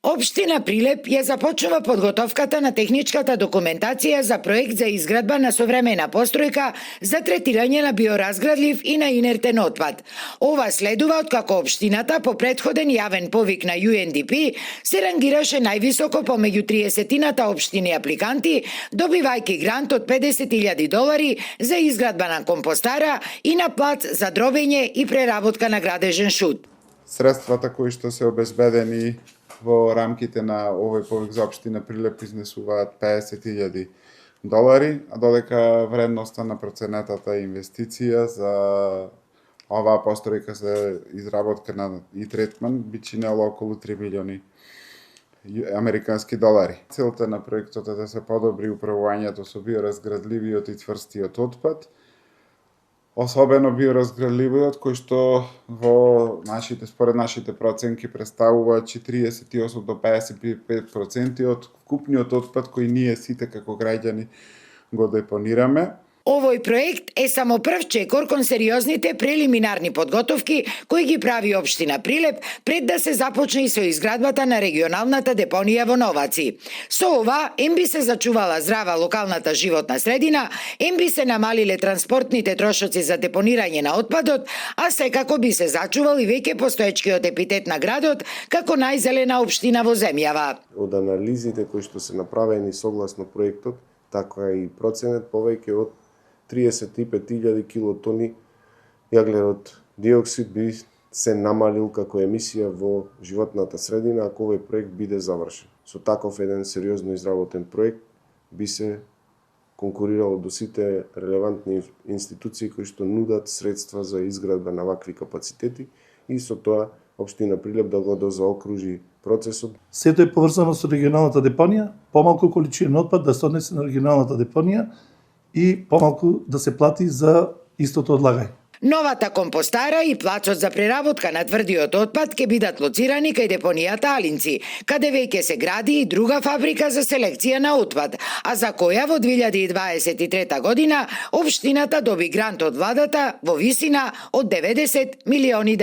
Општина Прилеп ја започнува подготовката на техничката документација за проект за изградба на современа постројка за третирање на биоразградлив и на инертен отпад. Ова следува откако општината по претходен јавен повик на UNDP се рангираше највисоко помеѓу 30-тината општини апликанти, добивајќи грант од $50,000 за изградба на компостара и на плац за дробење и преработка на градежен шут. Средствата кои што се обезбедени во рамките на овој повик за општина Прилеп изнесуваат $50,000, а додека вредноста на проценетата инвестиција за оваа постројка за изработка и третман би чинело околу $3 милиони американски долари. Целта на проектот е да се подобри управувањето со биоразградливиот и цврстиот отпад, особено биоразградливиот кој што според нашите проценки представува 48 до 55% од вкупниот отпад кој ние сите како граѓани го депонираме. Овој проект е само прв чекор кон сериозните прелиминарни подготовки кои ги прави општина Прилеп пред да се започне и со изградбата на регионалната депонија во Новаци. Со ова, ем би се зачувала здрава локалната животна средина, ем би се намалиле транспортните трошоци за депонирање на отпадот, а секако би се зачувал и веќе постоечкиот епитет на градот како најзелена општина во земјава. Од анализите кои што се направени согласно проектот, така и проценет повеќе од 35,000 килотони јаглерод диоксид би се намалил како емисија во животната средина ако овој проект биде завршен. Со таков еден сериозно изработен проект би се конкурирало до сите релевантни институции кои што нудат средства за изградба на вакви капацитети и со тоа општина Прилеп да го дозаокружи процесот. Сето е поврзано со регионалната депонија, помалку количина отпад да се однесе на регионалната депонија и помалку да се плати за истото одлагање. Новата компостара и плацот за преработка на тврдиот отпад ќе бидат лоцирани кај депонијата Алинци, каде веќе се гради и друга фабрика за селекција на отпад, а за која во 2023 година општината доби грант од владата во висина од $90 милиони.